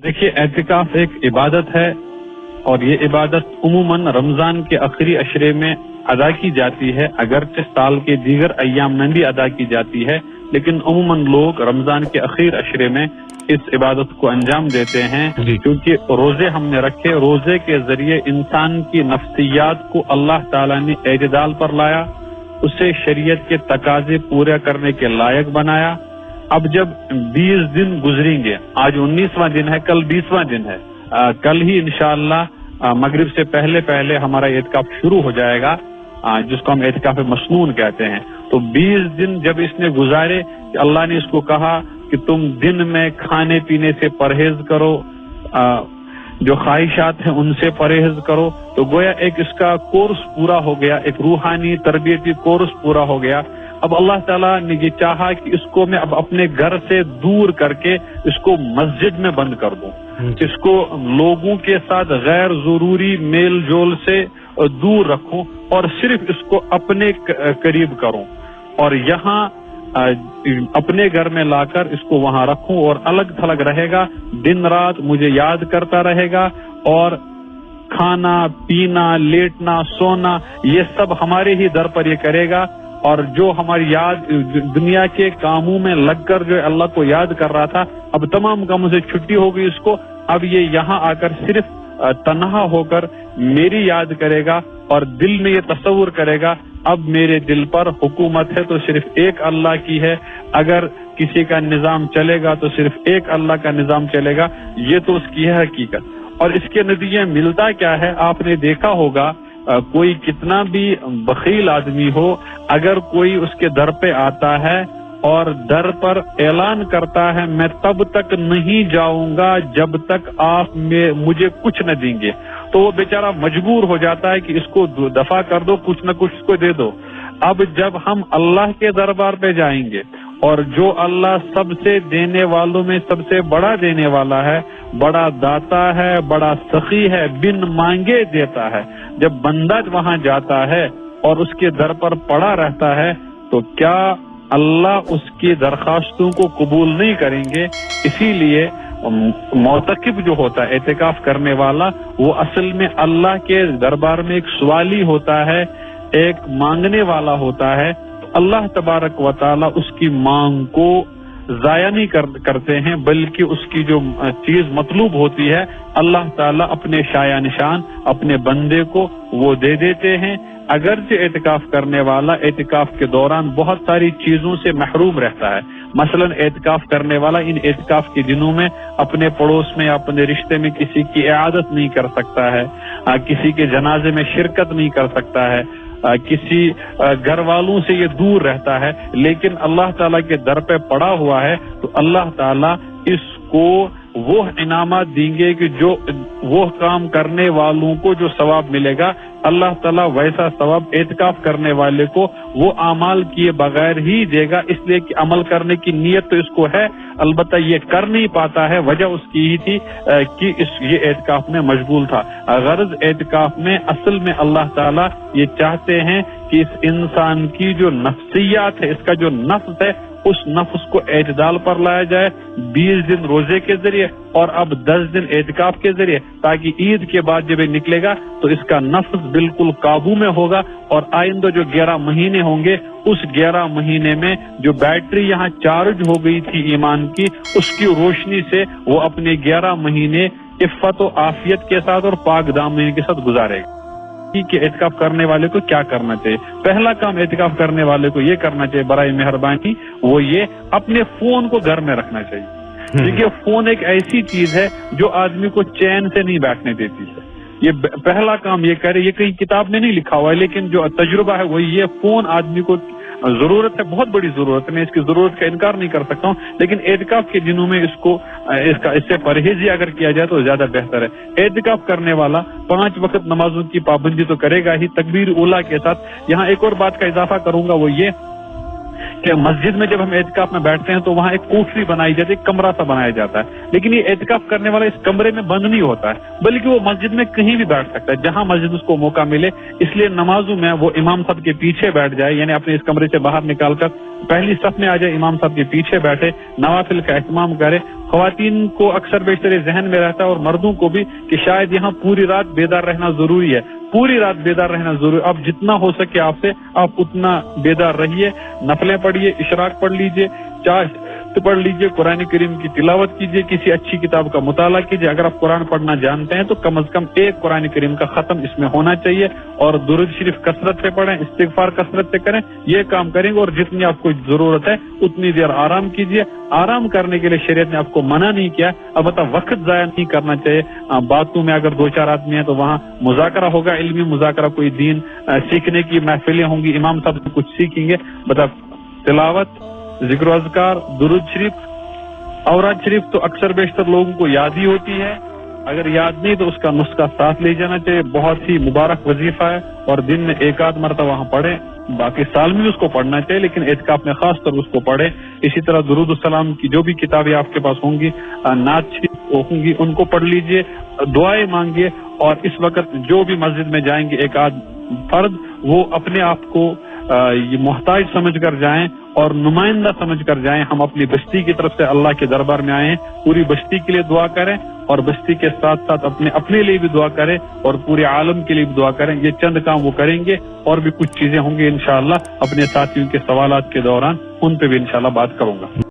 دیکھیے، اعتکاف ایک عبادت ہے اور یہ عبادت عموماً رمضان کے آخری عشرے میں ادا کی جاتی ہے، اگرچہ سال کے دیگر ایام میں بھی ادا کی جاتی ہے، لیکن عموماً لوگ رمضان کے اخیر عشرے میں اس عبادت کو انجام دیتے ہیں کیونکہ روزے ہم نے رکھے۔ روزے کے ذریعے انسان کی نفسیات کو اللہ تعالیٰ نے اعتدال پر لایا، اسے شریعت کے تقاضے پورے کرنے کے لائق بنایا۔ اب جب 20 دن گزریں گے، آج 19واں دن ہے، کل 20واں دن ہے، کل ہی انشاءاللہ مغرب سے پہلے ہمارا اعتکاف شروع ہو جائے گا، جس کو ہم اعتکاف مسنون کہتے ہیں۔ تو 20 دن جب اس نے گزارے، اللہ نے اس کو کہا کہ تم دن میں کھانے پینے سے پرہیز کرو، جو خواہشات ہیں ان سے پرہیز کرو، تو گویا ایک اس کا کورس پورا ہو گیا، ایک روحانی تربیتی کورس پورا ہو گیا۔ اب اللہ تعالیٰ نے یہ چاہا کہ اس کو میں اب اپنے گھر سے دور کر کے اس کو مسجد میں بند کر دوں، اس کو لوگوں کے ساتھ غیر ضروری میل جول سے دور رکھوں اور صرف اس کو اپنے قریب کروں، اور یہاں اپنے گھر میں لا کر اس کو وہاں رکھوں اور الگ تھلگ رہے گا، دن رات مجھے یاد کرتا رہے گا، اور کھانا پینا لیٹنا سونا یہ سب ہمارے ہی در پر یہ کرے گا، اور جو ہماری یاد دنیا کے کاموں میں لگ کر جو اللہ کو یاد کر رہا تھا، اب تمام کاموں سے چھٹی ہو گئی اس کو، اب یہ یہاں آ کر صرف تنہا ہو کر میری یاد کرے گا اور دل میں یہ تصور کرے گا اب میرے دل پر حکومت ہے تو صرف ایک اللہ کی ہے، اگر کسی کا نظام چلے گا تو صرف ایک اللہ کا نظام چلے گا، یہ تو اس کی ہے حقیقت۔ اور اس کے نتیجے ملتا کیا ہے، آپ نے دیکھا ہوگا کوئی کتنا بھی بخیل آدمی ہو، اگر کوئی اس کے در پہ آتا ہے اور در پر اعلان کرتا ہے میں تب تک نہیں جاؤں گا جب تک آپ مجھے کچھ نہ دیں گے، تو وہ بیچارہ مجبور ہو جاتا ہے کہ اس کو دفع کر دو، کچھ نہ کچھ اس کو دے دو۔ اب جب ہم اللہ کے دربار پہ جائیں گے اور جو اللہ سب سے دینے والوں میں سب سے بڑا دینے والا ہے، بڑا داتا ہے، بڑا سخی ہے، بن مانگے دیتا ہے، جب بندہ وہاں جاتا ہے اور اس کے در پر پڑا رہتا ہے تو کیا اللہ اس کی درخواستوں کو قبول نہیں کریں گے؟ اسی لیے معتکف جو ہوتا ہے، اعتکاف کرنے والا، وہ اصل میں اللہ کے دربار میں ایک سوالی ہوتا ہے، ایک مانگنے والا ہوتا ہے۔ اللہ تبارک و تعالی اس کی مانگ کو ضائع نہیں کرتے ہیں، بلکہ اس کی جو چیز مطلوب ہوتی ہے اللہ تعالیٰ اپنے شایع نشان اپنے بندے کو وہ دے دیتے ہیں۔ اگرچہ اعتکاف کرنے والا اعتکاف کے دوران بہت ساری چیزوں سے محروم رہتا ہے، مثلا اعتکاف کرنے والا ان اعتکاف کے دنوں میں اپنے پڑوس میں اپنے رشتے میں کسی کی عیادت نہیں کر سکتا ہے، کسی کے جنازے میں شرکت نہیں کر سکتا ہے، کسی گھر والوں سے یہ دور رہتا ہے، لیکن اللہ تعالیٰ کے در پہ پڑا ہوا ہے تو اللہ تعالیٰ اس کو وہ انعامات دیں گے کہ جو وہ کام کرنے والوں کو جو ثواب ملے گا، اللہ تعالیٰ ویسا ثواب اعتکاف کرنے والے کو وہ اعمال کیے بغیر ہی دے گا، اس لیے کہ عمل کرنے کی نیت تو اس کو ہے، البتہ یہ کر نہیں پاتا ہے، وجہ اس کی ہی تھی کہ یہ اعتکاف میں مشغول تھا۔ غرض اعتکاف میں اصل میں اللہ تعالیٰ یہ چاہتے ہیں کہ اس انسان کی جو نفسیات ہے، اس کا جو نفس ہے، اس نفس کو اعتدال پر لایا جائے 20 دن روزے کے ذریعے اور اب 10 دن اعتکاف کے ذریعے، تاکہ عید کے بعد جب یہ نکلے گا تو اس کا نفس بالکل قابو میں ہوگا، اور آئندہ جو 11 مہینے ہوں گے اس 11 مہینے میں جو بیٹری یہاں چارج ہو گئی تھی ایمان کی، اس کی روشنی سے وہ اپنے 11 مہینے عفت و عافیت کے ساتھ اور پاک دامنی کے ساتھ گزارے گا۔ کہ اعتکاف کرنے والے کو کیا کرنا چاہیے؟ پہلا کام اعتکاف کرنے والے کو یہ کرنا چاہیے برائے مہربانی، وہ یہ اپنے فون کو گھر میں رکھنا چاہیے، کیونکہ فون ایک ایسی چیز ہے جو آدمی کو چین سے نہیں بیٹھنے دیتی ہے۔ یہ پہلا کام یہ کرے، یہ کہیں کتاب میں نہیں لکھا ہوا ہے لیکن جو تجربہ ہے وہ یہ فون آدمی کو ضرورت ہے، بہت بڑی ضرورت ہے، میں اس کی ضرورت کا انکار نہیں کر سکتا ہوں، لیکن اعتکاف کے دنوں میں اس سے پرہیز ہی اگر کیا جائے تو زیادہ بہتر ہے۔ اعتکاف کرنے والا 5 وقت نمازوں کی پابندی تو کرے گا ہی تکبیر اولیٰ کے ساتھ۔ یہاں ایک اور بات کا اضافہ کروں گا، وہ یہ کہ مسجد میں جب ہم اعتکاف میں بیٹھتے ہیں تو وہاں ایک کوٹری بنائی جاتی ہے، ایک کمرہ سا بنایا جاتا ہے، لیکن یہ اعتکاف کرنے والا اس کمرے میں بند نہیں ہوتا ہے، بلکہ وہ مسجد میں کہیں بھی بیٹھ سکتا ہے جہاں مسجد اس کو موقع ملے، اس لیے نمازوں میں وہ امام صاحب کے پیچھے بیٹھ جائے، یعنی اپنے اس کمرے سے باہر نکال کر پہلی صف میں آ جائے، امام صاحب کے پیچھے بیٹھے، نوافل کا اہتمام کرے۔ خواتین کو اکثر بیشتر ذہن میں رہتا ہے اور مردوں کو بھی کہ شاید یہاں پوری رات بیدار رہنا ضروری ہے، پوری رات بیدار رہنا ضروری۔ اب جتنا ہو سکے آپ سے آپ اتنا بیدار رہیے، نفلیں پڑھیے، اشراق پڑھ لیجیے، چاہے پڑھ لیجیے، قرآن کریم کی تلاوت کیجیے، کسی اچھی کتاب کا مطالعہ کیجیے۔ اگر آپ قرآن پڑھنا جانتے ہیں تو کم از کم ایک قرآن کریم کا ختم اس میں ہونا چاہیے، اور درود شریف کثرت سے پڑھیں، استغفار کثرت سے کریں، یہ کام کریں گے۔ اور جتنی آپ کو ضرورت ہے اتنی دیر آرام کیجیے۔ آرام کرنے کے لیے شریعت نے آپ کو منع نہیں کیا، البتہ وقت ضائع نہیں کرنا چاہیے۔ باتوں میں اگر 2-4 آدمی ہیں تو وہاں مذاکرہ ہوگا، علمی مذاکرہ، کوئی دین سیکھنے کی محفلیں ہوں گی، امام صاحب سے کچھ سیکھیں گے، بتا تلاوت، ذکر و اذکار، درود شریف، اوراد شریف تو اکثر بیشتر لوگوں کو یاد ہی ہوتی ہے، اگر یاد نہیں تو اس کا نسخہ ساتھ لے جانا چاہیے۔ بہت ہی مبارک وظیفہ ہے اور دن میں 1-8 مرتبہ وہاں پڑھیں، باقی سال میں بھی اس کو پڑھنا چاہیے لیکن اعتکاف میں خاص طور اس کو پڑھیں۔ اسی طرح درود السلام کی جو بھی کتابیں آپ کے پاس ہوں گی، نعت شریف ہوں گی، ان کو پڑھ لیجئے، دعائیں مانگیے۔ اور اس وقت جو بھی مسجد میں جائیں گے 1-8 فرد، وہ اپنے آپ کو یہ محتاج سمجھ کر جائیں اور نمائندہ سمجھ کر جائیں۔ ہم اپنی بستی کی طرف سے اللہ کے دربار میں آئے ہیں، پوری بستی کے لیے دعا کریں اور بستی کے ساتھ ساتھ اپنے لیے بھی دعا کریں اور پورے عالم کے لیے بھی دعا کریں۔ یہ چند کام وہ کریں گے، اور بھی کچھ چیزیں ہوں گی انشاءاللہ اپنے ساتھیوں کے سوالات کے دوران ان پہ بھی انشاءاللہ بات کروں گا۔